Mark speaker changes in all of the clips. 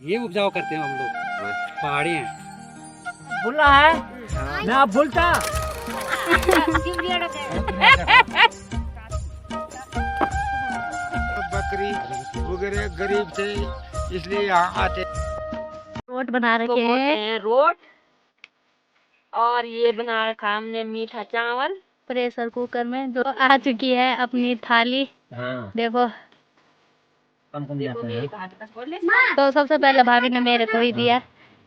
Speaker 1: ये उपजाऊ करते हैं हम लोग, पहाड़ी हैं।
Speaker 2: भूला है ना भूलता।
Speaker 3: बकरी वगैरह गरीब थे इसलिए यहाँ आते।
Speaker 4: रोट बना रखे हैं,
Speaker 5: रोट। और ये बना रखा हमने मीठा चावल
Speaker 4: प्रेशर कुकर में, जो आ चुकी है अपनी थाली।
Speaker 2: हाँ।
Speaker 4: देखो
Speaker 5: देखो मेरे हाथ तक बोले।
Speaker 4: तो सबसे पहले भाभी ने मेरे को ही दिया,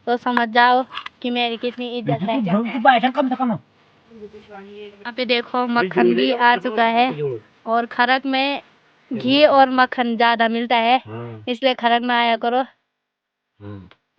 Speaker 4: तो समझ जाओ कि मेरी कितनी इज्जत है।
Speaker 2: कम से कम।
Speaker 4: यहाँ पे देखो मक्खन भी आ चुका है, और खरक में घी और मक्खन ज्यादा मिलता है, इसलिए खरक में आया करो।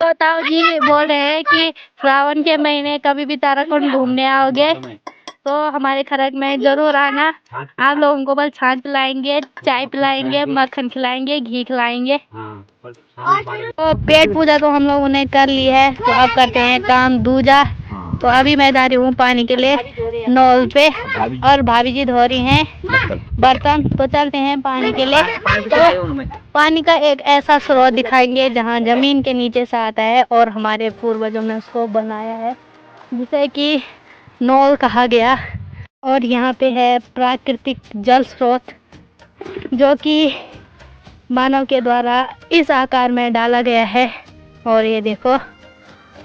Speaker 4: तो ताऊ जी बोल रहे हैं कि श्रावण के महीने कभी भी ताराकुंड घूमने आओगे तो हमारे खरक में जरूर आना। आप लोगों को बस छाछ पिलाएंगे, चाय पिलाएंगे, मक्खन खिलाएंगे, घी खिलाएंगे। तो पेट पूजा तो हम लोगों ने कर ली है, तो अब करते हैं काम दूजा। तो अभी मैं जा रही हूँ पानी के लिए नल पे, और भाभी जी धो रही हैं बर्तन। तो चलते हैं पानी के लिए। तो पानी का एक ऐसा स्रोत दिखाएंगे जहाँ जमीन के नीचे से आता है, और हमारे पूर्वजों ने उसको बनाया है जिसे कि नौल कहा गया। और यहाँ पे है प्राकृतिक जल स्रोत, जो कि मानव के द्वारा इस आकार में डाला गया है। और ये देखो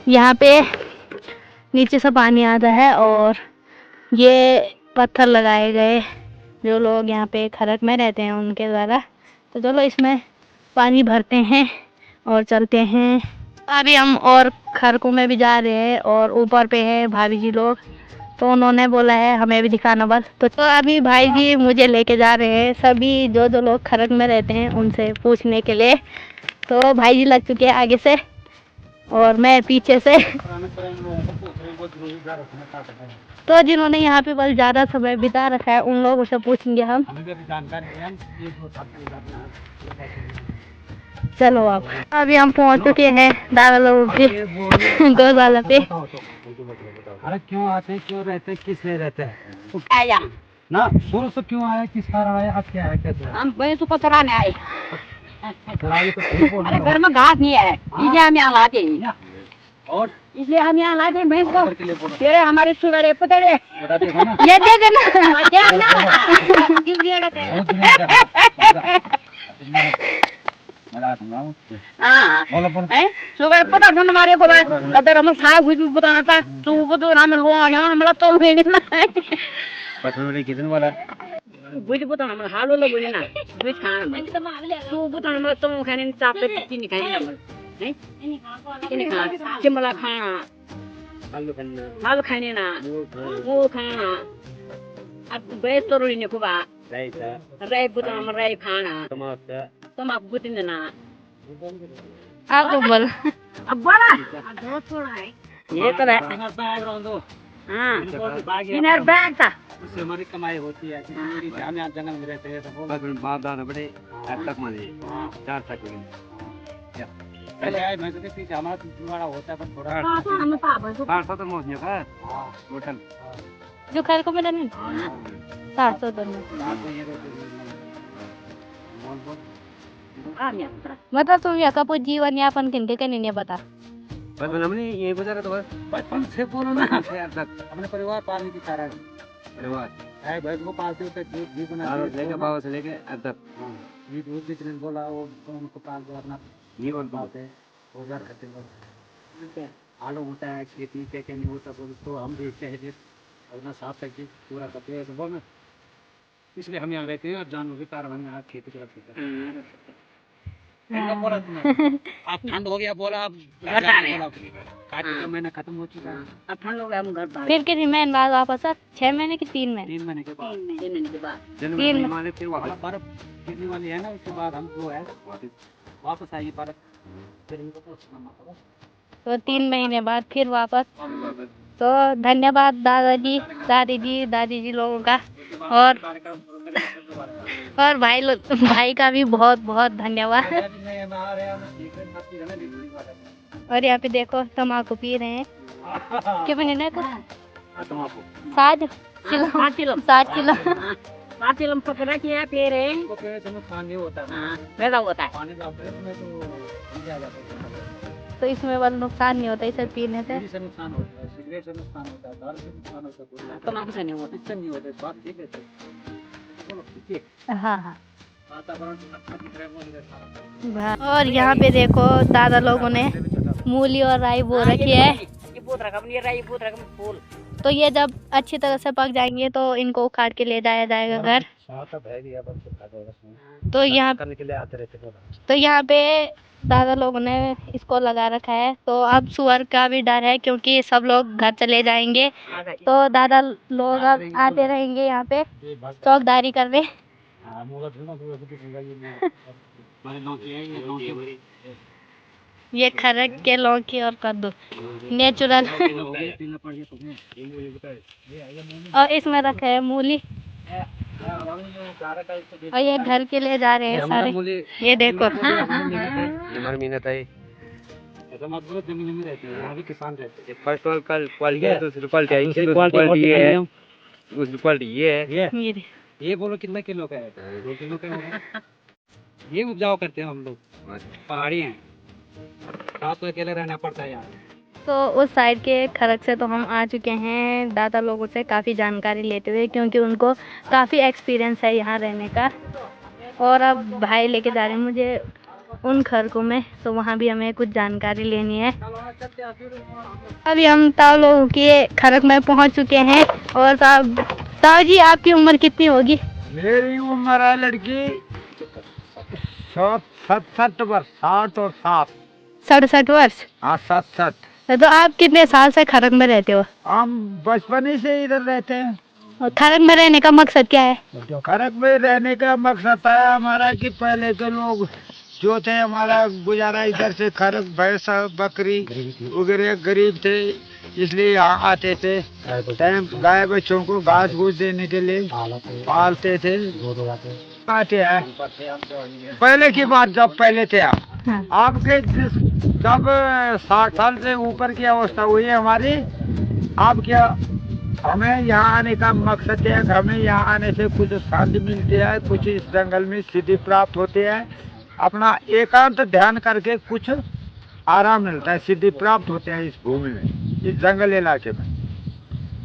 Speaker 4: यहाँ पे नीचे से पानी आता है, और ये पत्थर लगाए गए जो लोग यहाँ पे खरक में रहते हैं उनके द्वारा। तो चलो इसमें पानी भरते हैं और चलते हैं। अभी हम और खरकों में भी जा रहे हैं, और ऊपर पे है भाभी जी लोग, तो उन्होंने बोला है हमें भी दिखाना बस। तो अभी भाई जी मुझे लेके जा रहे हैं सभी जो लोग खरक में रहते हैं उनसे पूछने के लिए। तो भाई जी लग चुके हैं आगे से और मैं पीछे से। तो जिन्होंने यहाँ पे बस ज़्यादा समय बिता रखा है उन लोगों से पूछेंगे हम। चलो आप अभी हम पहुँच चुके हैं दादा लोगों के गौशाला पे।
Speaker 1: अरे क्यों आते हैं, क्यों रहते हैं, किस लिए रहते हैं
Speaker 5: आया
Speaker 1: ना, शुरू से क्यों आया, किस कारण आया, अब क्या है, कैसे है?
Speaker 5: हम भैंस को चराने आए।
Speaker 1: चराइए तो ठीक बोल रहे
Speaker 5: अरे
Speaker 1: हो।
Speaker 5: घर में घास नहीं है, इसलिए हम यहाँ लाते हैं।
Speaker 1: और
Speaker 5: इसलिए हम यहाँ लाते हैं भैंस को।
Speaker 1: के लिए बोलो,
Speaker 5: तेरे हमारे सुगरे पतरे
Speaker 1: बता देखो ना।
Speaker 4: ये दे देना।
Speaker 5: हाँ
Speaker 1: बोलो बोलो।
Speaker 5: सुगरे पता सुन हमारे को अगर हम साग हुई बताना था तू बतो नाम हो यहाँ हमरा तो नहीं ना
Speaker 1: पटोरी कितने वाला
Speaker 5: बुझ बतो हम हालो लो बुझ ना बुझ खाना तू बतो हम तो खाने चापे पत्ती नहीं खाई ना नहीं इन्हें खा चिमला खाना हाल खाने ना वो खाना अब बेस तो रोई ने कुबा राई बतो हम राई खाना तमाकू बुतिन ना
Speaker 4: आपको बोल
Speaker 5: अब बड़ा थोड़ा है ये तो है हाँ इनर बैग था
Speaker 1: उससे हमारी कमाई होती है। हम यहाँ जंगल में रहते हैं तो बाप दादा बड़े तक माने 4 तक पहले आए भैंस के पीछे हमारा बड़ा होता है पर थोड़ा 400 तो पहुँचने का टोटल
Speaker 4: जो खैर को मिला नहीं 700 तो मतलब तुम यहाँ का जीवन यापन किनके के नहीं बता।
Speaker 1: बचपन हमने ये गुजारा तो बचपन से बोलो ना अपने परिवार पालने की सारा परिवार है भैंस को पालते होते घी बना लेके बाबा से लेके अब तक ये दूध बेचने बोला वो उनको पाल के अपना घी बन पाते रोजगार करते हैं। आलू होता है खेती पे नहीं होता तो हम देखते हैं अपना साफ करके पूरा करते हैं सुबह में, इसलिए हम यहाँ रहते हैं और जानवर के कारण हम यहाँ खेती करते हैं। आप ठंड हो गया बोला अब महीना खत्म हो चुका है
Speaker 5: अब ठंड हो गया हम घर
Speaker 4: फिर कितनी महीने बाद वापस 6 महीने की 3 महीने
Speaker 1: 3 महीने के बाद
Speaker 5: 3 महीने के बाद
Speaker 1: जनवरी में फिर वापस बर्फ गिरने वाली है ना, उसके बाद हम वो है वापस आएगी बर्फ फिर इनको
Speaker 4: तो 3 महीने बाद फिर वापस। तो धन्यवाद दादाजी दादी जी लोगों का, और भाई का भी बहुत बहुत धन्यवाद। और यहाँ पे देखो तम्बाकू पी रहे हैं क्या बने ना 7 किलो
Speaker 5: पाती लम पकड़ा किया फिर
Speaker 1: वो पेड़ से नुकसान नहीं होता है।
Speaker 5: हाँ वैसा होता है।
Speaker 1: पानी डालते हैं उसमें तो आ जाता है।
Speaker 4: तो इसमें वाला नुकसान नहीं होता इसे पीने से।
Speaker 1: बीड़ी से नुकसान होता है, सिगरेट से नुकसान होता है, दारू से नुकसान होता है,
Speaker 5: तमाकू से नहीं होता।
Speaker 1: इससे नहीं होता। बात ठीक है चलो ठीक है।
Speaker 4: हाँ हाँ।
Speaker 1: वातावरण अच्छा दिख रहा है वो इधर सारा।
Speaker 4: और यहाँ पे देखो दादा लोगों ने मूली और राई बो रखी है।
Speaker 5: ये बहुत रकम ये रहा, ये बहुत रकम फूल।
Speaker 4: तो ये जब अच्छी तरह से पक जाएंगे तो इनको उखाड़ के ले जाया जाएगा घर। तो यहाँ
Speaker 1: करने के लिए आते रहते हैं।
Speaker 4: तो यहाँ पे दादा लोगों ने इसको लगा रखा है। तो अब सुअर का भी डर है क्योंकि सब लोग घर चले जाएंगे, तो दादा लोग अब आते रहेंगे यहाँ पे चौकीदारी करने। ये खरक के लौकी और कद्दू नेचुरल। और इसमें रखा है मूली। और ये घर के लिए जा रहे हैं सारे। ये देखो
Speaker 3: हमारी मेहनत है।
Speaker 1: ऐसा मत बोलो, जमीन में रहते हैं, यहाँ भी किसान रहते हैं।
Speaker 3: फर्स्ट ऑफ ऑल क्वालिटी है, दूसरी क्वालिटी है, दूसरी क्वालिटी ये है, दूसरी क्वालिटी ये है।
Speaker 1: ये बोलो कितना किलो का है? 2 किलो का होगा। ये उपजाऊ करते हैं हम लोग, पहाड़ी हैं, रात को अकेले रहना पड़ता है यहाँ।
Speaker 4: तो उस साइड के खरक से तो हम आ चुके हैं दादा लोगों से काफ़ी जानकारी लेते हुए, क्योंकि उनको काफ़ी एक्सपीरियंस है यहाँ रहने का। और अब भाई लेके जा रहे हैं मुझे उन खरकों में, तो वहाँ भी हमें कुछ जानकारी लेनी है। अभी हम ताऊ लोगों के खरक में पहुँच चुके हैं। और ताऊ जी आपकी उम्र कितनी होगी?
Speaker 3: मेरी उम्र है लड़की 67 वर्ष, 60 और 7।
Speaker 4: 67 वर्ष।
Speaker 3: हाँ 67।
Speaker 4: तो आप कितने साल से खरक में रहते हो?
Speaker 3: हम बचपन ही से इधर रहते हैं।
Speaker 4: और खरक में रहने का मकसद क्या है?
Speaker 3: खरक में रहने का मकसद है हमारा कि पहले के लोग जो थे, हमारा गुजारा इधर से खरक, भैंस, बकरी वगैरह गरीब थे, इसलिए यहाँ आते थे। टाइम गाय बच्चों को घास घूस देने के लिए पालते थे। आते हैं पहले की बात, जब पहले थे आप।
Speaker 4: हाँ।
Speaker 3: आपके जब 60 साल से ऊपर की अवस्था हुई है हमारी, आप क्या, हमें यहाँ आने का मकसद है, हमें यहाँ आने से कुछ शांति मिलती है, कुछ इस जंगल में सिद्धि प्राप्त होती है, अपना एकांत ध्यान करके कुछ आराम मिलता है, सिद्धि प्राप्त होते हैं इस भूमि में, इस जंगल इलाके में।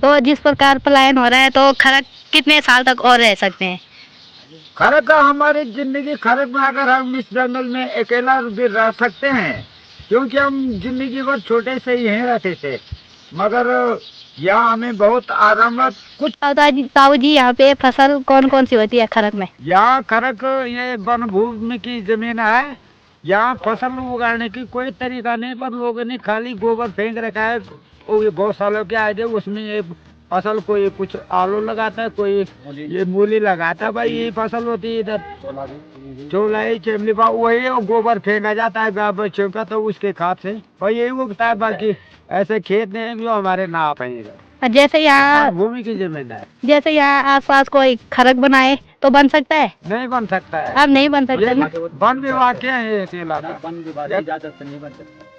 Speaker 4: तो जिस प्रकार पलायन हो रहा है, तो खरक कितने साल तक और रह सकते हैं?
Speaker 3: खरक का हमारी जिंदगी, खरक में अगर हम इस जंगल में अकेला भी रह सकते हैं, क्योंकि हम जिंदगी भर छोटे से ही यहीं रहते थे, मगर यहाँ हमें बहुत आराम। कुछ
Speaker 4: ताऊ जी यहाँ पे फसल कौन कौन सी होती है खरक में?
Speaker 3: यहाँ खरक ये वन भूमि की जमीन है, यहाँ फसल उगाने की कोई तरीका नहीं, पर लोगों ने खाली गोबर फेंक रखा है। वो ये बहुत सालों के आए थे, उसमें ये फसल, कोई कुछ आलू लगाता है, कोई ये मूली लगाता है। भाई ये फसल होती है इधर, चौलाई चिमली, वही गोबर फेंका जाता है गाय बच्चों का, तो उसके खाद से और यही उगता है। बाकी ऐसे खेत नहीं जो हमारे ना आप हैं।
Speaker 4: जैसे यहाँ
Speaker 3: भूमि की जमीन है,
Speaker 4: जैसे यहाँ आसपास कोई खरक बनाए तो बन सकता है?
Speaker 3: नहीं बन सकता है।
Speaker 4: अब नहीं बन सकता ना?
Speaker 3: वन विभाग के हैं ये इलाका,
Speaker 1: वन विभाग की इजाजत से नहीं बन सकता।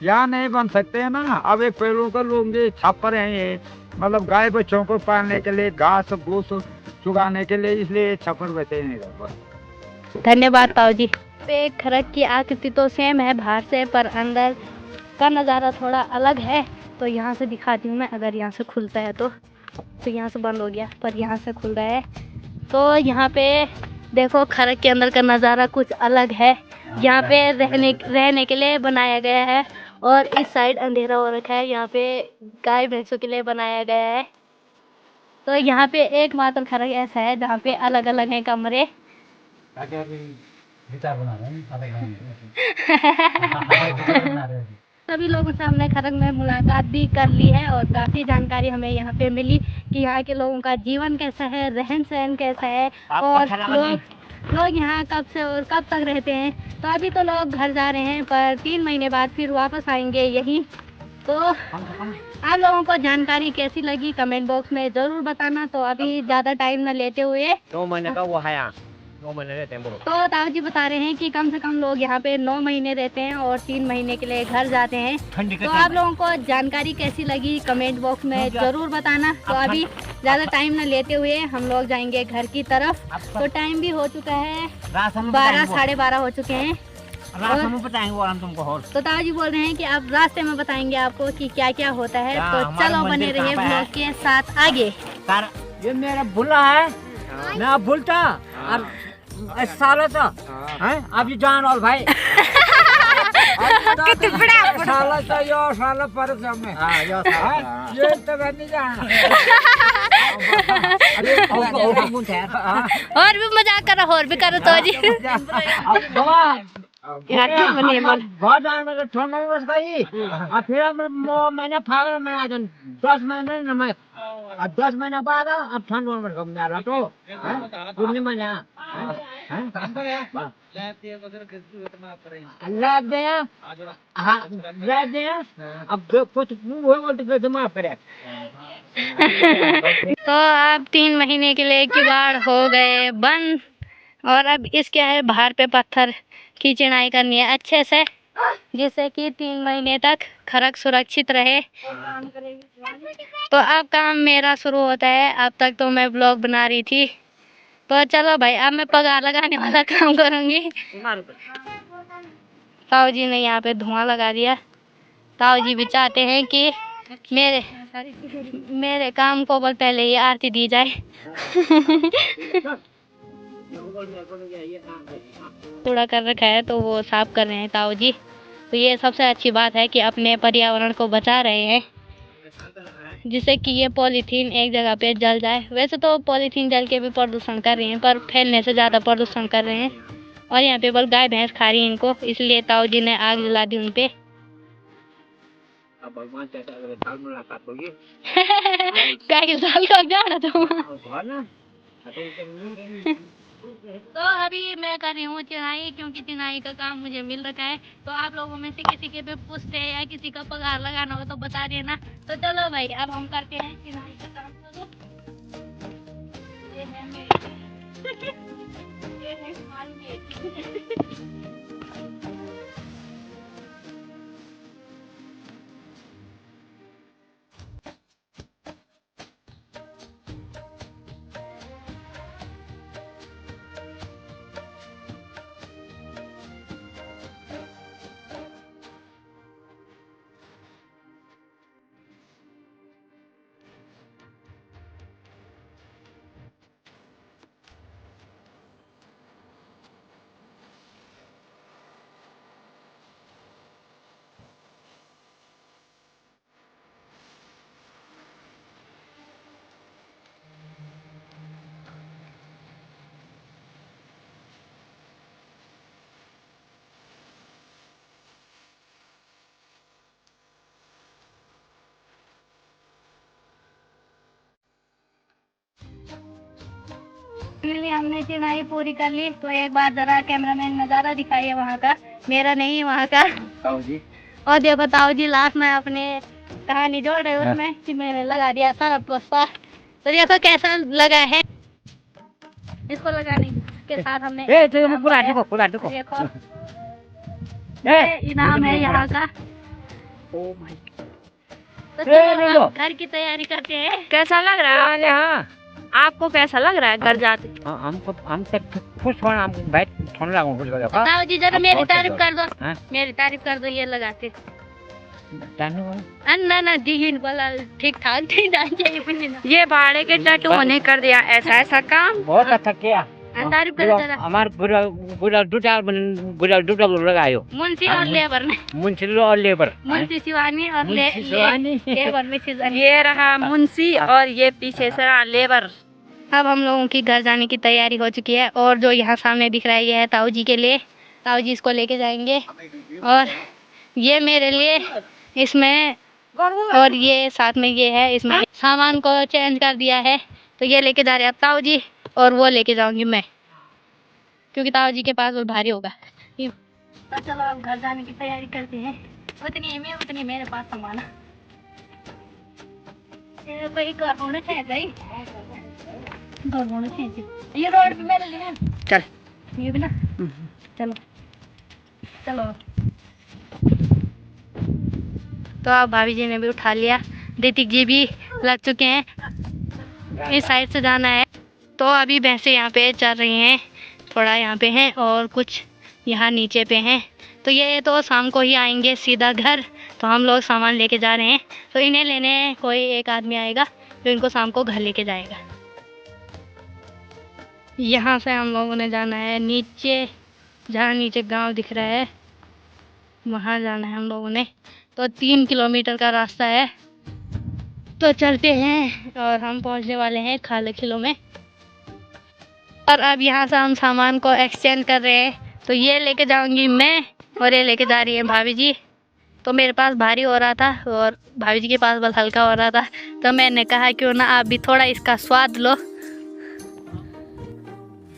Speaker 3: यहाँ नहीं बन सकते हैं ना। अब एक पेड़ों का लोग ये छापर हैं, ये मतलब गाय बच्चों को पालने के लिए, घास भूस चुगाने के लिए, इसलिए छप्पर बचे नहीं।
Speaker 4: धन्यवाद ताऊ जी। पे खरक की आकृति तो सेम है बाहर से, पर अंदर का नज़ारा थोड़ा अलग है। तो यहाँ से दिखाती हूँ मैं। अगर यहाँ से खुलता है तो यहाँ से बंद हो गया, पर यहाँ से खुल रहा है। तो यहाँ पे देखो खरक के अंदर का नज़ारा कुछ अलग है। यहाँ पे रहने के लिए बनाया गया है। और इस साइड अंधेरा हो रखा है, यहाँ पे गाय भैंसों के लिए बनाया गया है। तो यहाँ पे एकमात्र खरक ऐसा है जहाँ पे अलग अलग हैं कमरे। सभी लोगों से हमने खरक में मुलाकात भी कर ली है और काफ़ी जानकारी हमें यहाँ पे मिली कि यहाँ के लोगों का जीवन कैसा है, रहन सहन कैसा है, और लोग यहाँ कब से और कब तक रहते हैं। तो अभी तो लोग घर जा रहे हैं, पर 3 महीने बाद फिर वापस आएंगे यहीं। तो आप लोगों को जानकारी कैसी लगी कमेंट बॉक्स में ज़रूर बताना। तो अभी ज़्यादा टाइम न लेते हुए
Speaker 2: 2 महीने का वो है यहाँ, 2 महीने रहते हैं।
Speaker 4: तो ताऊ जी बता रहे हैं कि कम से कम लोग यहाँ पे 9 महीने रहते हैं और 3 महीने के लिए घर जाते हैं। तो आप लोगों को जानकारी कैसी लगी कमेंट बॉक्स में ज़रूर बताना। तो अभी ज़्यादा टाइम ना लेते हुए हम लोग जाएंगे घर की तरफ। तो टाइम भी हो चुका है,
Speaker 2: रास्ते में
Speaker 4: 12 साढ़े 12 हो चुके हैं।
Speaker 2: रास्ते में बताएंगे वो हम तुमको और
Speaker 4: तो ताऊजी बोल रहे हैं कि अब रास्ते में बताएंगे आपको कि क्या क्या होता है।
Speaker 2: हाँ,
Speaker 4: तो
Speaker 2: हमारा
Speaker 4: चलो बने
Speaker 2: मंदिर
Speaker 4: रहिए
Speaker 2: कहाँ पे है?
Speaker 4: ब्लॉग के साथ आगे।
Speaker 3: ये मेरा भूला है, मैं अब भूलता अब साल तो हैं अभी जान और भाई कितने बड़ा साल तो यो साल पर में
Speaker 2: हां यो
Speaker 3: ये तो नहीं जाना
Speaker 2: और कौन है
Speaker 4: और भी मजाक करो और भी करो तो जी।
Speaker 3: बहुत जान में छोड़ना बस गई और फिर मैंने फागल में आ जन 10 महीने न मैं 10 महीना बाद अब ठंड में घूम जा रहा तो घूमने में जा अल्लाह दे हां अल्लाह दे अब कुछ वो बोलते तो माफ करे।
Speaker 4: तो अब 3 महीने के लिए किवाड़ हो गए बंद और अब इसके है बाहर पे पत्थर की चिनाई करनी है अच्छे से, जिससे कि 3 महीने तक खरक सुरक्षित रहे। तो अब काम मेरा शुरू होता है। अब तक तो मैं ब्लॉग बना रही थी, तो चलो भाई अब मैं पगार लगाने वाला काम करूंगी। ताऊ जी ने यहाँ पे धुआं लगा दिया। ताऊ जी भी चाहते हैं कि मेरे काम को बस पहले ही आरती दी जाए। कूड़ा कर रखा है तो वो साफ कर रहे हैं ताऊ जी। तो ये सबसे अच्छी बात है कि अपने पर्यावरण को बचा रहे हैं, जिससे कि ये पॉलीथीन एक जगह पे जल जाए। वैसे तो पॉलीथीन जल के भी प्रदूषण कर रहे हैं, पर फैलने से ज़्यादा प्रदूषण कर रहे हैं। और यहाँ पे बस गाय भैंस खा रही हैं इनको, इसलिए ताऊ जी ने आग जला दी उन पे। क्या साल का जाना तुम। तो अभी मैं कर रही हूँ चिनाई, क्योंकि चिनाई का काम मुझे मिल रखा है। तो आप लोगों में से किसी के पे पूछते हैं या किसी का पगार लगाना हो तो बता देना। तो चलो भाई अब हम करते हैं चिनाई का काम। ये है मेरी ये है हमारी हमने चिनाई पूरी कर ली। तो एक बार जरा कैमरामैन नजारा दिखाइए वहाँ का, मेरा नहीं वहाँ का। और देखो ताऊ जी लास्ट में अपने कहानी जोड़ रहे उसमें कि मैंने लगा दिया था पोस्टर। तो देखो कैसा लगा है। इसको लगाने के साथ हमने देखो ये इनाम है यहाँ का। तो चलो घर की तैयारी करते हैं।
Speaker 5: कैसा लग रहा है यहाँ आपको? कैसा लग रहा है घर जाते?
Speaker 3: हमको हम तक खुश होना, हम बैठ थोड़ा लगा खुश हो जाएगा।
Speaker 4: ताऊ जी जरा मेरी तारीफ कर दो, मेरी तारीफ कर दो। ये लगाते ना दीन वाला ठीक ठाक चाहिए।
Speaker 5: ये भाड़े के टैटू ने कर दिया ऐसा काम।
Speaker 3: बहुत अच्छा किया।
Speaker 4: तारीफ कर जरा।
Speaker 3: हमार बुरा दूटा लगायो
Speaker 4: मुंशी और लेबर ने।
Speaker 3: मुंशी और लेबर,
Speaker 4: मुंशी शिवानी और लेबर में
Speaker 5: ये रहा मुंशी और ये पीछे से रहा लेबर।
Speaker 4: अब हम लोगों की घर जाने की तैयारी हो चुकी है। और जो यहाँ सामने दिख रहा है ये है ताऊ जी के लिए। ताऊ जी इसको लेके जाएंगे। और ये मेरे लिए इसमें, और ये साथ में ये है, इसमें सामान को चेंज कर दिया है। तो ये लेके जा रहे हैं ताऊ जी, और वो लेके जाऊंगी मैं, क्योंकि ताऊ जी के पास वो भारी होगा। तो चलो अब घर जाने की तैयारी करते हैं। उतनी मेरे पास सामान है। ये रोड पे मेरे लिए
Speaker 5: चल
Speaker 4: ये भी ना। चलो चलो। तो अब भाभी जी ने भी उठा लिया, ऋतिक जी भी लग चुके हैं। इस साइड से जाना है। तो अभी भैंसे यहाँ पे चल रही हैं, थोड़ा यहाँ पे हैं और कुछ यहाँ नीचे पे हैं। तो ये तो शाम को ही आएंगे सीधा घर। तो हम लोग सामान लेके जा रहे हैं। तो इन्हें लेने कोई एक आदमी आएगा जो इनको शाम को घर लेके जाएगा। यहाँ से हम लोगों ने जाना है नीचे, जहाँ नीचे गांव दिख रहा है वहाँ जाना है हम लोगों ने। तो 3 किलोमीटर का रास्ता है। तो चलते हैं और हम पहुँचने वाले हैं खाले खिलो में। और अब यहाँ से हम सामान को एक्सचेंज कर रहे हैं। तो ये लेके जाऊंगी मैं और ये लेके जा रही है भाभी जी। तो मेरे पास भारी हो रहा था और भाभी जी के पास बस हल्का हो रहा था। तो मैंने कहा क्यों ना आप भी थोड़ा इसका स्वाद लो।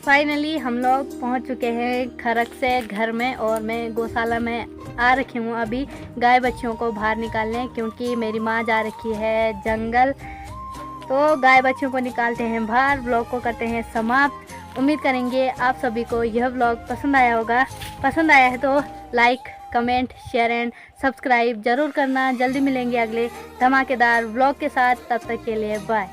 Speaker 4: फाइनली हम लोग पहुंच चुके हैं खरक से घर में और मैं गौशाला में आ रखी हूँ अभी गाय बच्चियों को बाहर निकालने, क्योंकि मेरी माँ जा रखी है जंगल। तो गाय बच्चियों को निकालते हैं बाहर। ब्लॉग को करते हैं समाप्त। उम्मीद करेंगे आप सभी को यह ब्लॉग पसंद आया होगा। पसंद आया है तो like, comment, share and subscribe जरूर करना। जल्दी मिलेंगे अगले धमाकेदार ब्लॉग के साथ। तब तक के लिए बाय।